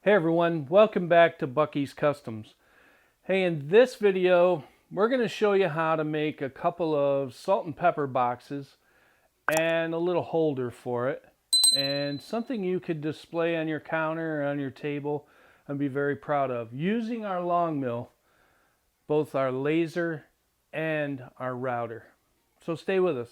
Hey everyone, welcome back to Bucky's Customs. Hey, in this video, we're going to show you how to make a couple of salt and pepper boxes and a little holder for it, and something you could display on your counter or on your table and be very proud of using our LongMill, both our laser and our router. So stay with us.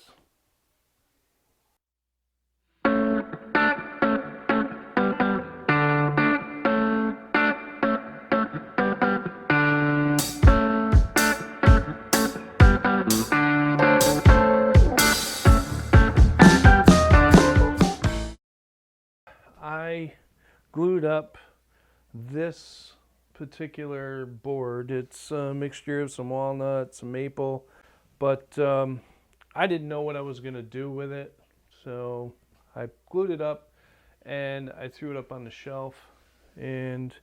I glued up this particular board. It's a mixture of some walnuts, some maple, but I didn't know what I was going to do with it, so I glued it up and I threw it up on the shelf, and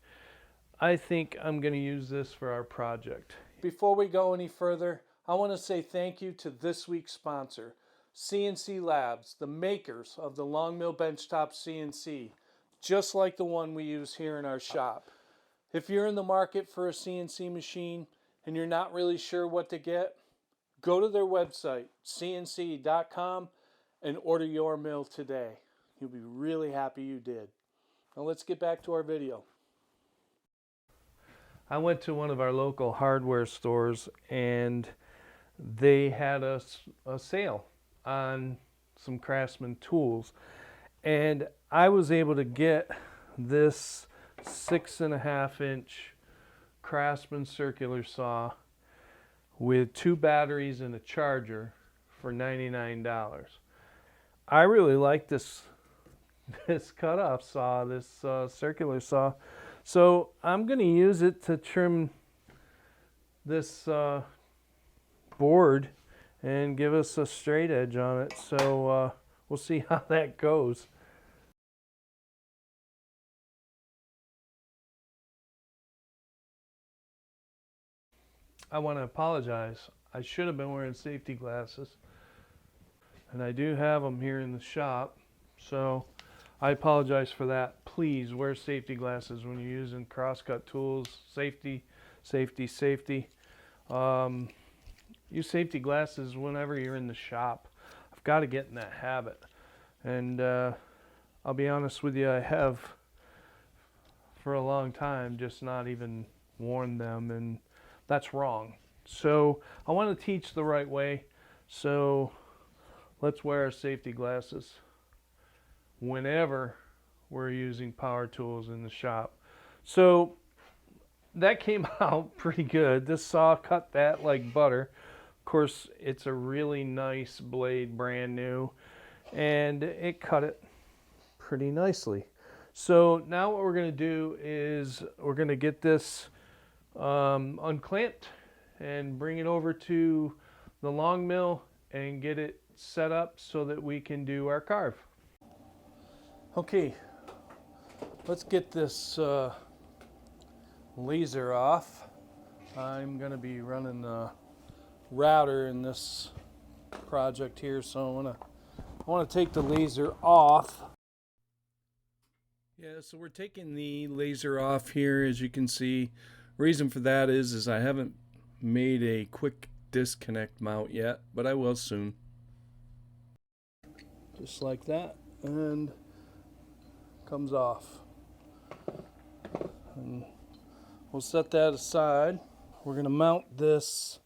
I think I'm going to use this for our project. Before we go any further, I want to say thank you to this week's sponsor, Sienci Labs, the makers of the LongMill benchtop CNC, just like the one we use here in our shop. If you're in the market for a CNC machine and you're not really sure what to get, go to their website, cnc.com, and order your mill today. You'll be really happy you did. Now let's get back to our video. I went to one of our local hardware stores and they had a sale on some Craftsman tools, and I was able to get this 6.5-inch Craftsman circular saw with 2 batteries and a charger for $99. I really like this cutoff saw, this circular saw, so I'm going to use it to trim this board and give us a straight edge on it. So we'll see how that goes. I want to apologize. I should have been wearing safety glasses, and I do have them here in the shop, so I apologize for that. Please wear safety glasses when you're using crosscut tools. Safety, safety, safety. Use safety glasses whenever you're in the shop. I've got to get in that habit, and I'll be honest with you, I have for a long time just not even worn them, and that's wrong. So I want to teach the right way, so let's wear our safety glasses whenever we're using power tools in the shop. So that came out pretty good. This saw cut that like butter. Of course, it's a really nice blade, brand new, and it cut it pretty nicely. So now what we're going to do is we're going to get this unclamped and bring it over to the LongMill and get it set up so that we can do our carve. Okay, let's get this laser off. I'm going to be running the router in this project here, so I want to take the laser off. Yeah, so we're taking the laser off here, as you can see. Reason for that is I haven't made a quick disconnect mount yet, but I will soon. Just like that, and comes off. And we'll set that aside. We're going to mount this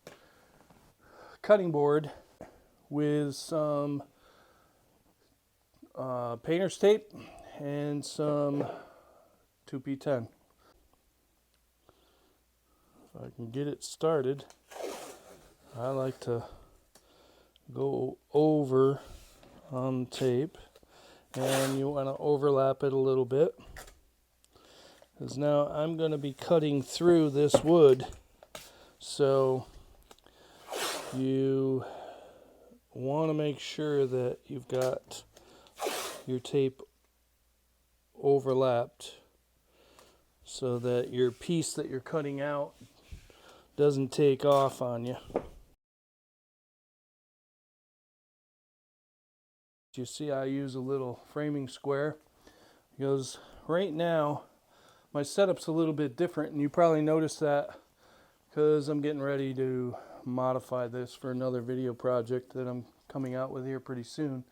cutting board with some painter's tape and some 2P10. If I can get it started, I like to go over on tape, and you want to overlap it a little bit, because now I'm going to be cutting through this wood, so you want to make sure that you've got your tape overlapped so that your piece that you're cutting out doesn't take off on you. You see I use a little framing square because right now my setup's a little bit different, and you probably noticed that because I'm getting ready to modify this for another video project that I'm coming out with here pretty soon.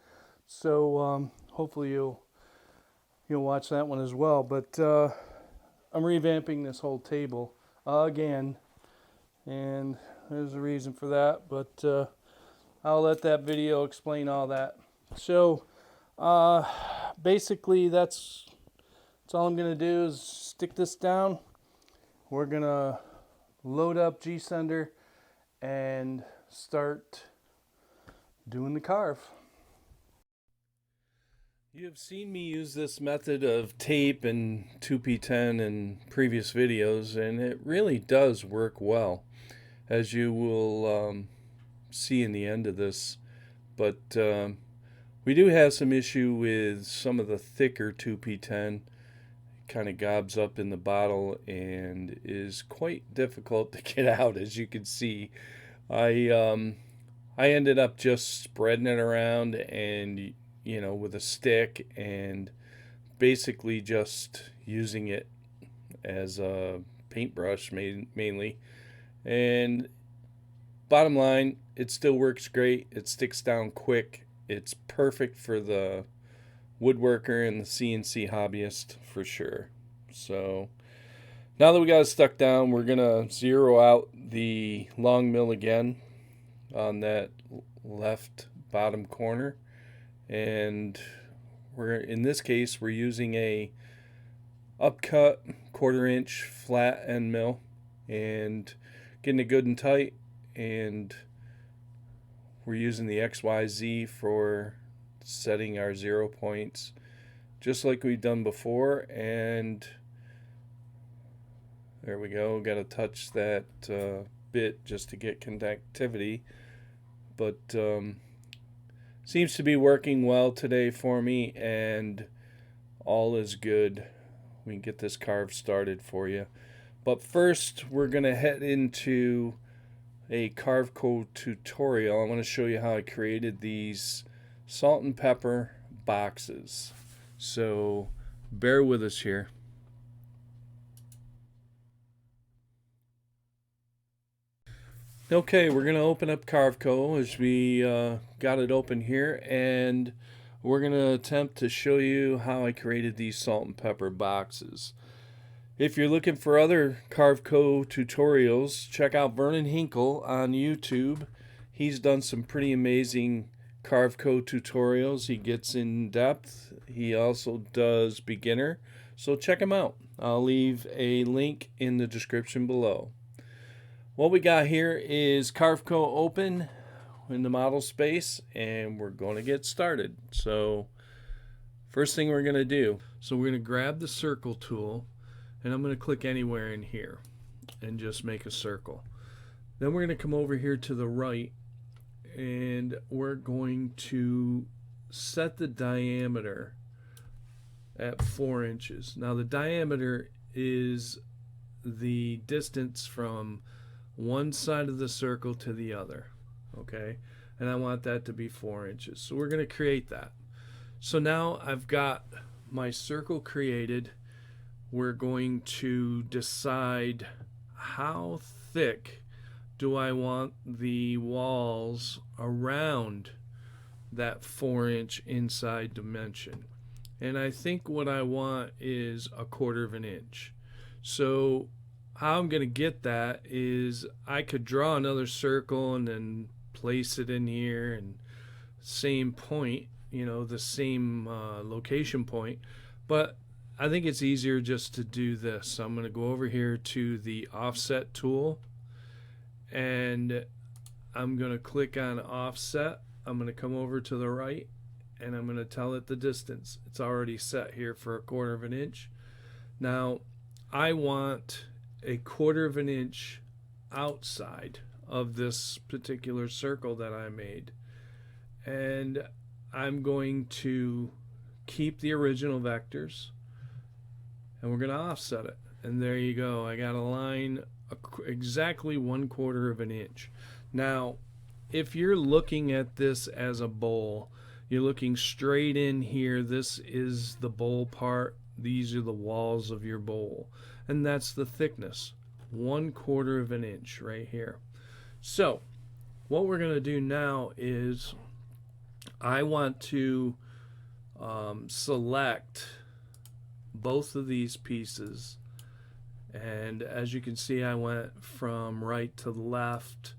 So hopefully you'll watch that one as well. But I'm revamping this whole table again, and there's a reason for that, but I'll let that video explain all that. So basically that's all I'm gonna do is stick this down. We're gonna load up G-Sender and start doing the carve. You have seen me use this method of tape and 2p10 in previous videos, and it really does work well, as you will see in the end of this. But we do have some issue with some of the thicker 2p10. It kind of gobs up in the bottle and is quite difficult to get out, as you can see. I ended up just spreading it around and with a stick, and basically just using it as a paintbrush mainly. And bottom line, it still works great. It sticks down quick. It's perfect for the woodworker and the CNC hobbyist for sure. So now that we got it stuck down, we're gonna zero out the LongMill again on that left bottom corner. And in this case, we're using a upcut 1/4 inch flat end mill and getting it good and tight. And we're using the XYZ for setting our 0 points, just like we've done before. And there we go. Got to touch that bit just to get connectivity, but seems to be working well today for me, and all is good. We can get this carve started for you. But first, we're going to head into a Carveco tutorial. I want to show you how I created these salt and pepper boxes. So bear with us here. Okay, we're going to open up Carveco as we got it open here, and we're going to attempt to show you how I created these salt and pepper boxes. If you're looking for other Carveco tutorials, check out Vernon Hinkle on YouTube. He's done some pretty amazing Carveco tutorials. He gets in depth. He also does beginner, so check him out. I'll leave a link in the description below. What we got here is Carveco open in the model space, and we're going to get started. So first thing we're going to do, so we're going to grab the circle tool, and I'm going to click anywhere in here and just make a circle. Then we're going to come over here to the right, and we're going to set the diameter at 4 inches. Now the diameter is the distance from one side of the circle to the other, okay? And I want that to be 4 inches. So we're going to create that. So now I've got my circle created. We're going to decide how thick do I want the walls around that 4 inch inside dimension. And I think what I want is 1/4 inch. So how I'm going to get that is I could draw another circle and then place it in here, and same point, the same location point. But I think it's easier just to do this. So I'm going to go over here to the offset tool, and I'm going to click on offset. I'm going to come over to the right, and I'm going to tell it the distance. It's already set here for 1/4 inch. Now I want 1/4 inch outside of this particular circle that I made, and I'm going to keep the original vectors, and we're going to offset it. And there you go. I got a line exactly 1/4 inch. Now if you're looking at this as a bowl, you're looking straight in here. This is the bowl part, these are the walls of your bowl, and that's the thickness, 1/4 of an inch right here. So what we're going to do now is I want to select both of these pieces, and as you can see, I went from right to left,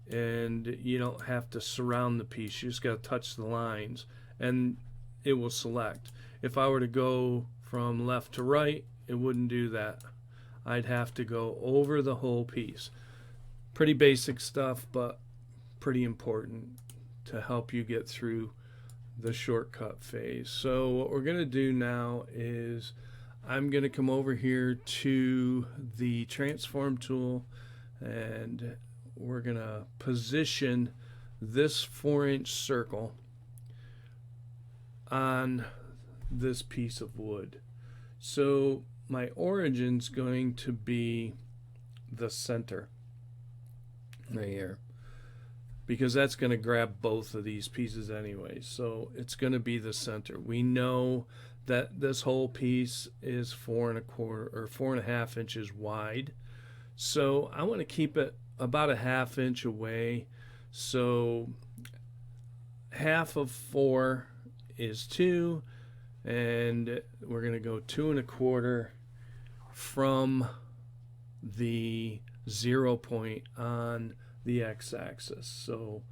and you don't have to surround the piece, you just got to touch the lines and it will select. If I were to go from left to right, it wouldn't do that. I'd have to go over the whole piece. Pretty basic stuff, but pretty important to help you get through the shortcut phase. So what we're going to do now is I'm going to come over here to the transform tool, and we're going to position this 4-inch circle on this piece of wood. So my origin's going to be the center right here, because that's going to grab both of these pieces anyway. So it's going to be the center. We know that this whole piece is 4 1/4 or 4.5 inches wide. So I want to keep it about a 1/2 inch away. So half of 4 is 2, and we're going to go 2 1/4 from the 0 point on the x-axis. So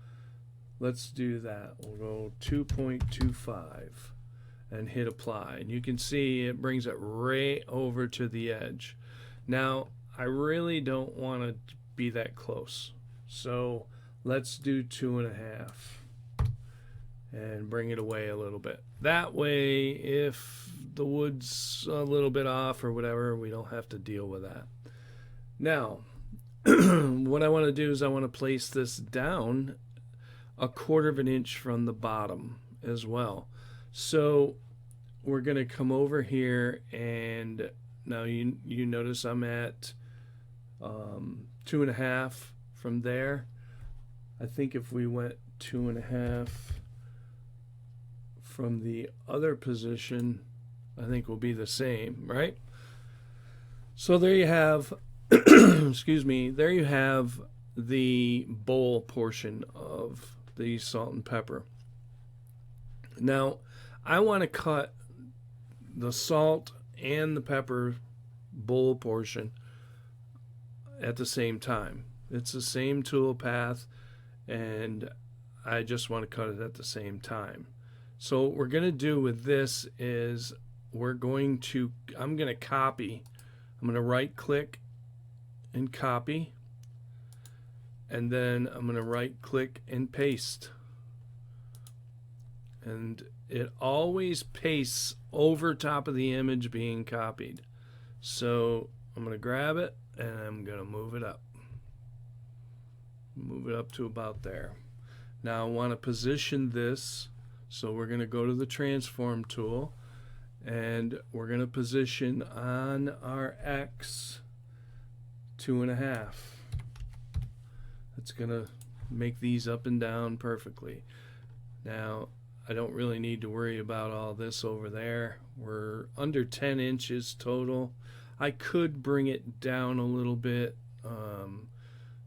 let's do that. We'll go 2.25 and hit apply, and you can see it brings it right over to the edge. Now I really don't want to be that close, so let's do 2.5 and bring it away a little bit. That way, if the wood's a little bit off or whatever, we don't have to deal with that. Now what I want to do is I want to place this down 1/4 of an inch from the bottom as well. So we're going to come over here, and now you notice I'm at 2.5 from there. I think if we went 2.5 from the other position, I think will be the same, right? So there you have excuse me, there you have the bowl portion of the salt and pepper. Now I want to cut the salt and the pepper bowl portion at the same time. It's the same tool path, and I just want to cut it at the same time. So what we're going to do with this is I'm going to copy. I'm going to right click and copy, and then I'm going to right click and paste, and it always pastes over top of the image being copied. So I'm going to grab it and I'm going to move it up to about there. Now I want to position this, so we're going to go to the transform tool, and we're going to position on our X 2.5. It's going to make these up and down perfectly. Now I don't really need to worry about all this over there. We're under 10 inches total. I could bring it down a little bit,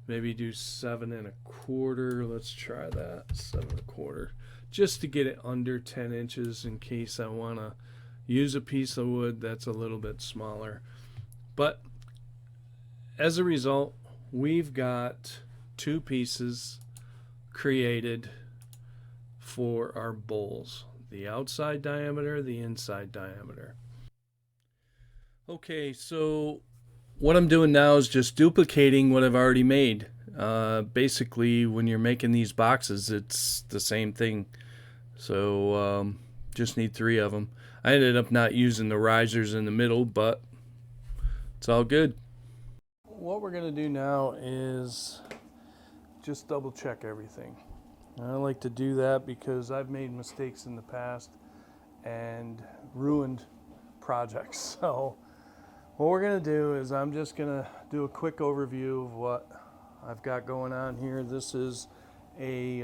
maybe do 7 1/4. Let's try that, 7 1/4, just to get it under 10 inches in case I want to use a piece of wood that's a little bit smaller. But as a result, we've got 2 pieces created for our bowls, the outside diameter, the inside diameter. Okay, so what I'm doing now is just duplicating what I've already made. Basically, when you're making these boxes, it's the same thing. So just need 3 of them. I ended up not using the risers in the middle, but it's all good. What we're going to do now is just double check everything. I like to do that because I've made mistakes in the past and ruined projects. So what we're going to do is I'm just going to do a quick overview of what I've got going on here. This is a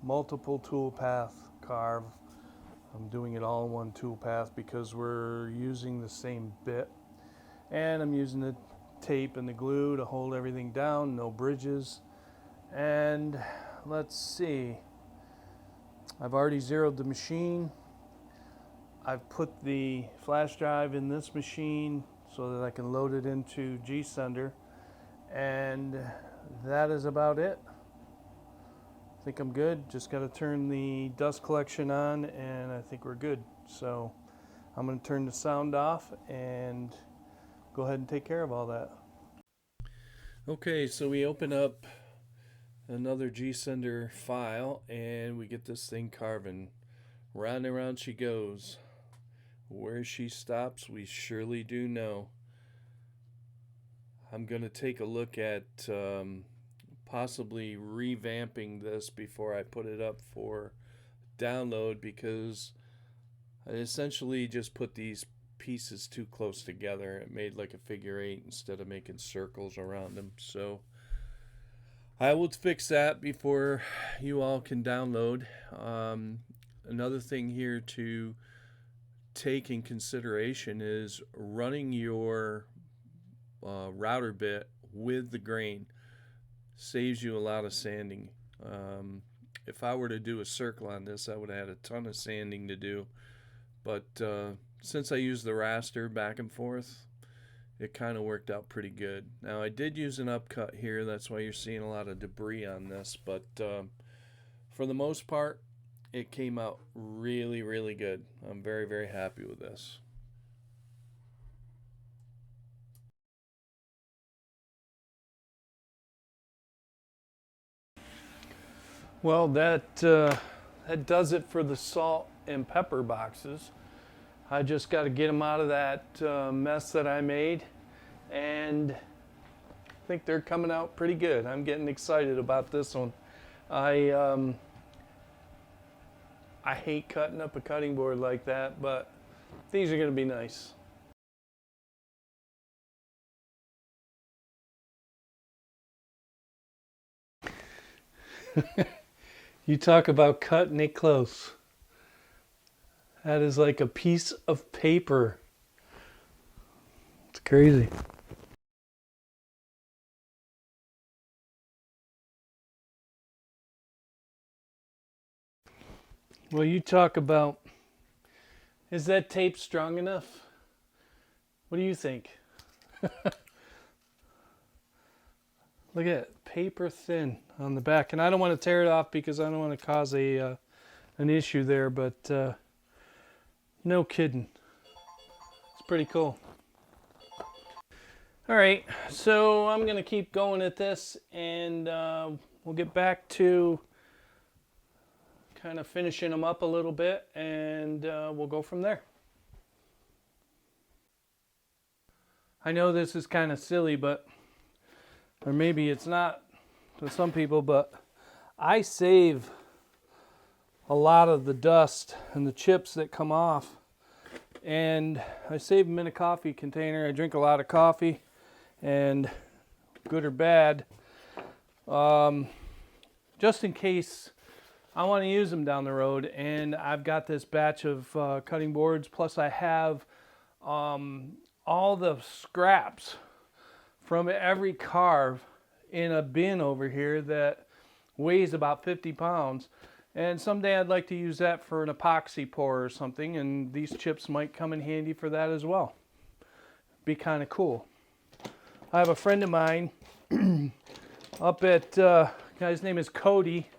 multiple tool path carve I'm doing it all in one tool path because we're using the same bit, and I'm using the tape and the glue to hold everything down, no bridges. And let's see, I've already zeroed the machine. I've put the flash drive in this machine so that I can load it into G-Sender, and that is about it. I think I'm good. Just got to turn the dust collection on and I think we're good. So I'm going to turn the sound off and go ahead and take care of all that. Okay, so we open up another G-Sender file and we get this thing carving. Round and round she goes. Where she stops, we surely do know. I'm going to take a look at possibly revamping this before I put it up for download, because I essentially just put these pieces too close together. It made like a figure eight instead of making circles around them. So I will fix that before you all can download. Another thing here to take in consideration is running your router bit with the grain. Saves you a lot of sanding. If I were to do a circle on this, I would have had a ton of sanding to do. But since I used the raster back and forth, it kind of worked out pretty good. Now I did use an upcut here, that's why you're seeing a lot of debris on this. But for the most part, it came out really, really good. I'm very, very happy with this. Well, that does it for the salt and pepper boxes. I just got to get them out of that mess that I made, and I think they're coming out pretty good. I'm getting excited about this one. I hate cutting up a cutting board like that, but these are going to be nice. You talk about cutting it close. That is like a piece of paper. It's crazy. Well, you talk about, is that tape strong enough? What do you think? Look at it, paper thin on the back. And I don't want to tear it off because I don't want to cause an issue there, but no kidding. It's pretty cool. All right, so I'm going to keep going at this, and we'll get back to kind of finishing them up a little bit, and we'll go from there. I know this is kind of silly, but or maybe it's not to some people, but I save a lot of the dust and the chips that come off, and I save them in a coffee container. I drink a lot of coffee, and good or bad, just in case I want to use them down the road. And I've got this batch of cutting boards, plus I have all the scraps from every carve in a bin over here that weighs about 50 pounds. And someday I'd like to use that for an epoxy pour or something, and these chips might come in handy for that as well. Be kind of cool. I have a friend of mine up at, guy's name is Cody,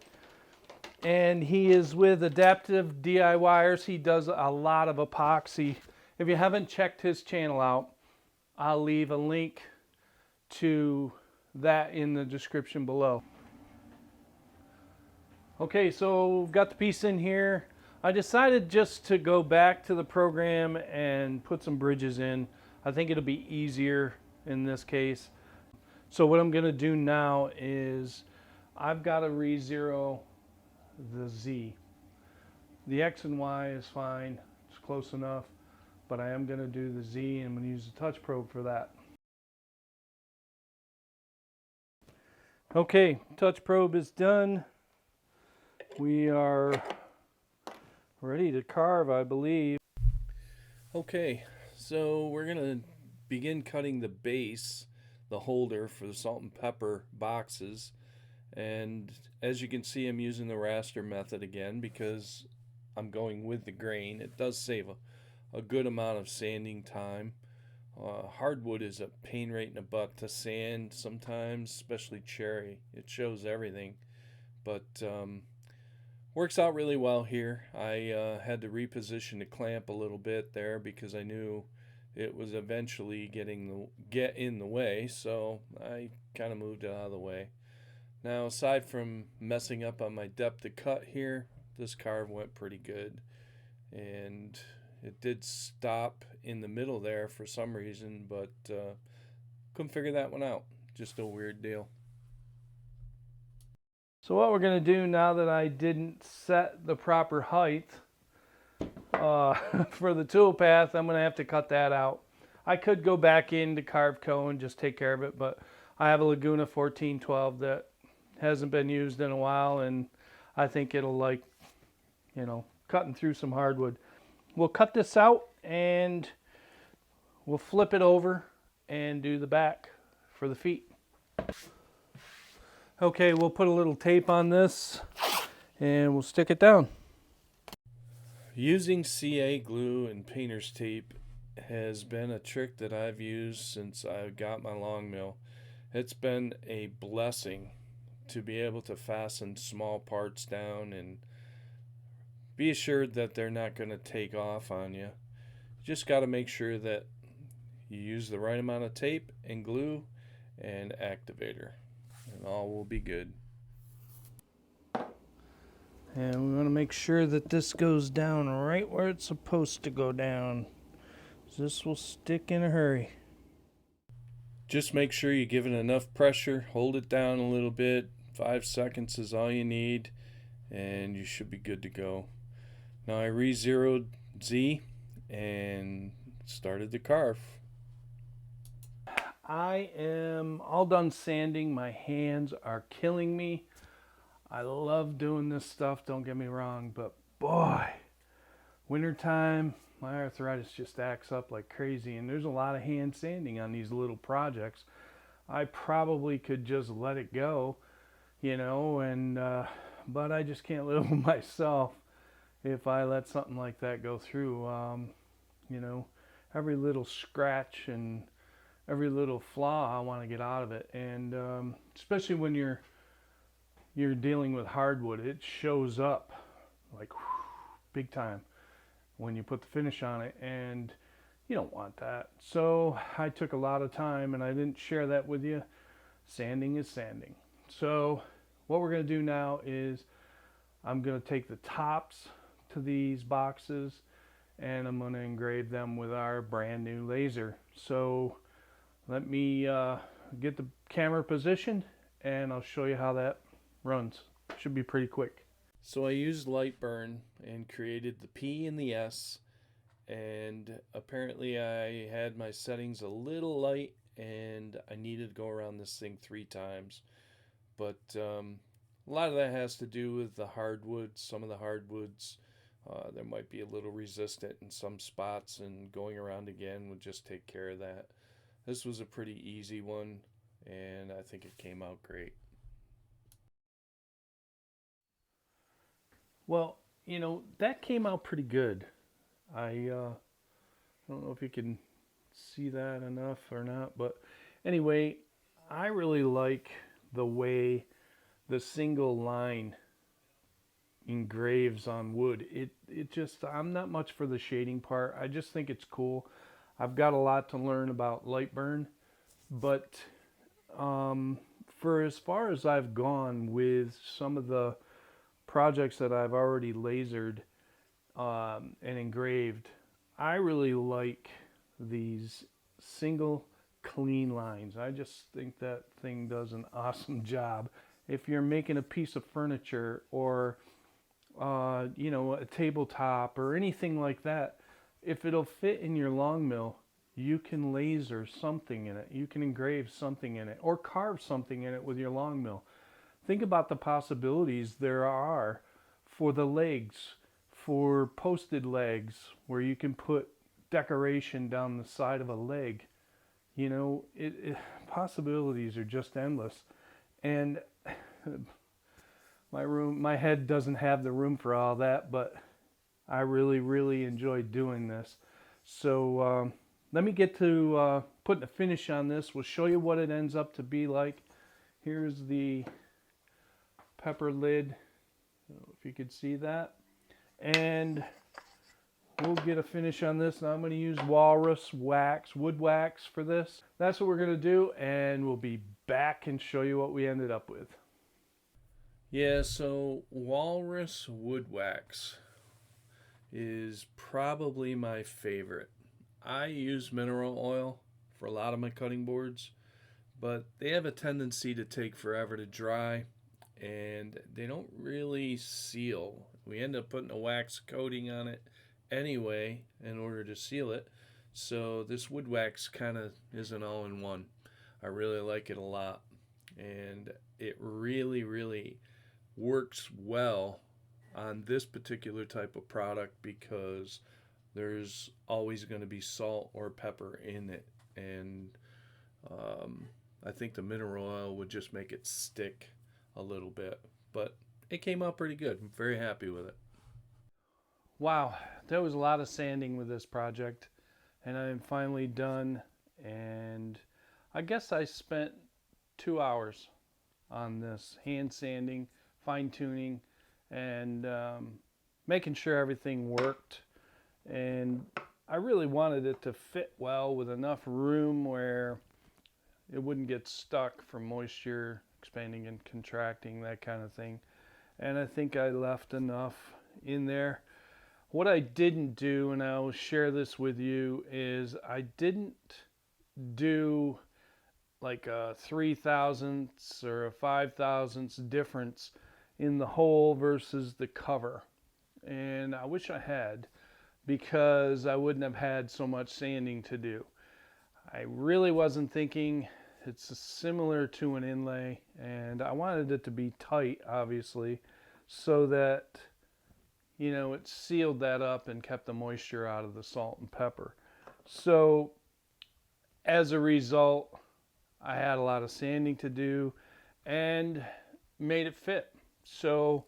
and he is with Adaptive DIYers. He does a lot of epoxy. If you haven't checked his channel out, I'll leave a link to that in the description below. Okay, so we've got the piece in here. I decided just to go back to the program and put some bridges in. I think it'll be easier in this case. So what I'm going to do now is I've got to re-zero the Z. The X and Y is fine, it's close enough, but I am going to do the Z, and I'm going to use the touch probe for that. Okay, touch probe is done. We are ready to carve, I believe. Okay, so we're gonna begin cutting the base, the holder for the salt and pepper boxes. And as you can see, I'm using the raster method again because I'm going with the grain. It does save a good amount of sanding time. Hardwood is a pain right in the butt to sand sometimes, especially cherry. It shows everything, but works out really well here. I had to reposition the clamp a little bit there because I knew it was eventually get in the way, so I kind of moved it out of the way. Now, aside from messing up on my depth of cut here, this carve went pretty good, and it did stop in the middle there for some reason, but couldn't figure that one out. Just a weird deal. So what we're going to do now that I didn't set the proper height for the tool path, I'm going to have to cut that out. I could go back into carve cone and just take care of it, but I have a Laguna 1412 that hasn't been used in a while, and I think it'll, like, you know, cutting through some hardwood. We'll cut this out and we'll flip it over and do the back for the feet. Okay, we'll put a little tape on this and we'll stick it down. Using CA glue and painter's tape has been a trick that I've used since I got my LongMill. It's been a blessing to be able to fasten small parts down and be assured that they're not going to take off on you. You just got to make sure that you use the right amount of tape and glue and activator, and all will be good. And we want to make sure that this goes down right where it's supposed to go down. This will stick in a hurry. Just make sure you give it enough pressure, hold it down a little bit. 5 seconds is all you need, and you should be good to go. Now I re-zeroed Z and started the carve. I am all done sanding. My hands are killing me. I love doing this stuff, don't get me wrong, but boy, wintertime, my arthritis just acts up like crazy, and there's a lot of hand sanding on these little projects. I probably could just let it go, you know, and but I just can't live with myself if I let something like that go through. You know, every little scratch and every little flaw I want to get out of it, and especially when you're dealing with hardwood, it shows up like big time when you put the finish on it, and you don't want that. So I took a lot of time, and I didn't share that with you. Sanding is sanding. So what we're going to do now is I'm going to take the tops to these boxes and I'm going to engrave them with our brand new laser. So let me get the camera positioned and I'll show you how that runs. Should be pretty quick. So I used light burn and created the P and the S, and apparently I had my settings a little light and I needed to go around this thing 3 times. But a lot of that has to do with the hardwoods. Some of the hardwoods there might be a little resistant in some spots, and going around again would just take care of that. This was a pretty easy one, and I think it came out great. Well, you know, that came out pretty good. I don't know if you can see that enough or not, but anyway, I really like the way the single line engraves on wood. It just, I'm not much for the shading part. I just think it's cool. I've got a lot to learn about light burn, but for as far as I've gone with some of the projects that I've already lasered and engraved, I really like these single clean lines. I just think that thing does an awesome job. If you're making a piece of furniture or you know, a tabletop or anything like that, if it'll fit in your LongMill, you can laser something in it. You can engrave something in it or carve something in it with your LongMill. Think about the possibilities there are for the legs, for posted legs where you can put decoration down the side of a leg. You know, possibilities are just endless. And my head doesn't have the room for all that, but I really enjoyed doing this. So let me get to putting a finish on this. We'll show you what it ends up to be like. Here's the pepper lid, if you could see that. And we'll get a finish on this. Now I'm going to use walrus wax, wood wax for this. That's what we're going to do, and we'll be back and show you what we ended up with. Yeah, so walrus wood wax is probably my favorite. I use mineral oil for a lot of my cutting boards, but they have a tendency to take forever to dry, and they don't really seal. We end up putting a wax coating on it anyway in order to seal it. So this wood wax kind of is an all-in-one. I really like it a lot, and it really works well on this particular type of product because there's always going to be salt or pepper in it, and I think the mineral oil would just make it stick a little bit, but it came out pretty good. I'm very happy with it. Wow, there was a lot of sanding with this project, and I am finally done. And I guess I spent 2 hours on this, hand sanding, fine tuning, and making sure everything worked. And I really wanted it to fit well with enough room where it wouldn't get stuck from moisture expanding and contracting, that kind of thing. And I think I left enough in there. What I didn't do, and I'll share this with you, is I didn't do like a 3/1000ths or a 5/1000ths difference in the hole versus the cover. And I wish I had, because I wouldn't have had so much sanding to do. I really wasn't thinking. It's similar to an inlay, and I wanted it to be tight, obviously, so that, you know, it sealed that up and kept the moisture out of the salt and pepper. So as a result, I had a lot of sanding to do and made it fit. So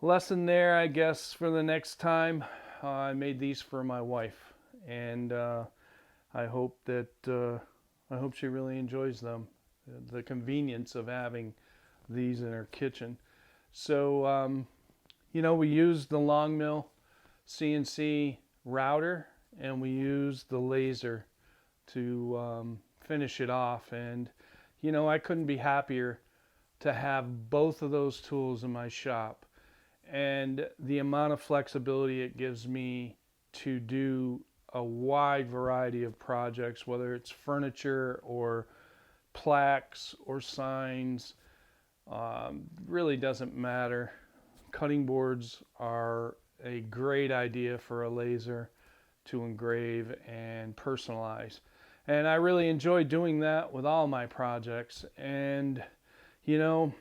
lesson there, I guess, for the next time. I made these for my wife, and I hope she really enjoys them. The convenience of having these in her kitchen. So you know, we used the LongMill Sienci router, and we used the laser to finish it off. And you know, I couldn't be happier to have both of those tools in my shop, and the amount of flexibility it gives me to do a wide variety of projects, whether it's furniture or plaques or signs, really doesn't matter. Cutting boards are a great idea for a laser to engrave and personalize. And I really enjoy doing that with all my projects. And, you know,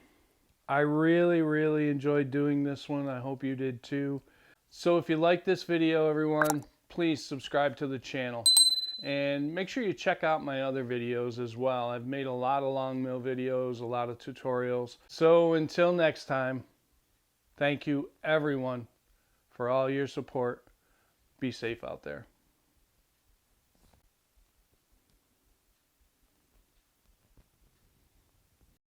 I really enjoyed doing this one. I hope you did too. So if you like this video, everyone, please subscribe to the channel. And make sure you check out my other videos as well. I've made a lot of LongMill videos, a lot of tutorials. So until next time, thank you everyone for all your support. Be safe out there.